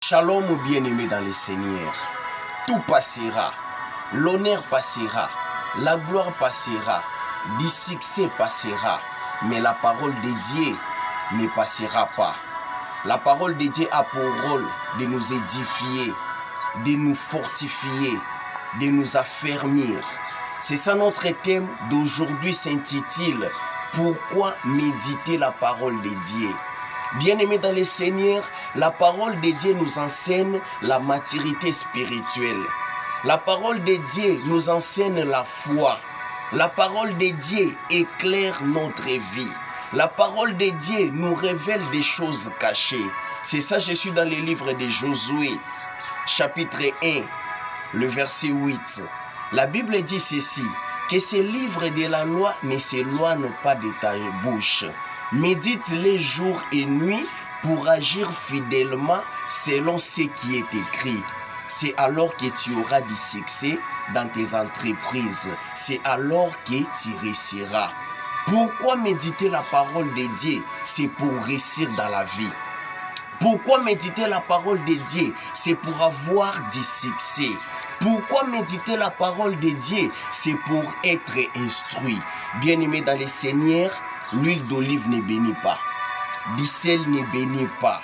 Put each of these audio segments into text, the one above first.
Shalom bien-aimés dans le Seigneur. Tout passera, l'honneur passera, la gloire passera, du succès passera, mais la parole de Dieu ne passera pas. La parole de Dieu a pour rôle de nous édifier, de nous fortifier, de nous affermir. C'est ça notre thème d'aujourd'hui s'intitule « Pourquoi méditer la parole de Dieu ?» Bien-aimés dans le Seigneur, la parole de Dieu nous enseigne la maturité spirituelle. La parole de Dieu nous enseigne la foi. La parole de Dieu éclaire notre vie. La parole de Dieu nous révèle des choses cachées. C'est ça, je suis dans le livre de Josué, chapitre 1, le verset 8. La Bible dit ceci, que ce livre de la loi ne s'éloigne pas de ta bouche. Médite-les jour et nuit pour agir fidèlement selon ce qui est écrit. C'est alors que tu auras du succès dans tes entreprises. C'est alors que tu réussiras. Pourquoi méditer la parole de Dieu? C'est pour réussir dans la vie. Pourquoi méditer la parole de Dieu? C'est pour avoir du succès. Pourquoi méditer la parole de Dieu? C'est pour être instruit. Bien-aimé dans le Seigneur, l'huile d'olive ne bénit pas. Du sel ne bénit pas.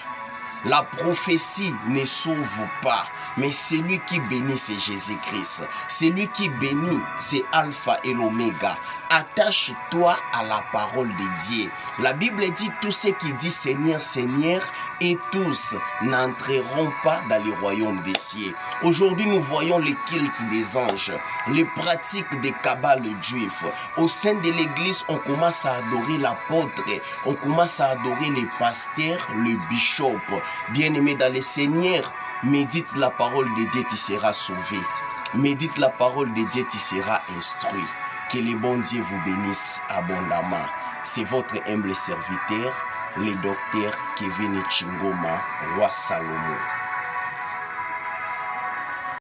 La prophétie ne sauve pas. Mais celui qui bénit, c'est Jésus-Christ. Celui qui bénit, c'est Alpha et l'Oméga. Attache-toi à la parole de Dieu. La Bible dit tous ceux qui disent Seigneur, Seigneur, et tous n'entreront pas dans le royaume des cieux. Aujourd'hui, nous voyons les cultes des anges, les pratiques des kabbales juifs. Au sein de l'église, on commence à adorer l'apôtre, on commence à adorer les pasteurs, le bishop. Bien-aimé dans le Seigneur, médite la parole de Dieu, tu seras sauvé. Médite la parole de Dieu, tu seras instruit. Que le bon Dieu vous bénisse abondamment. C'est votre humble serviteur, le docteur Kevin Chingoma, roi Salomon.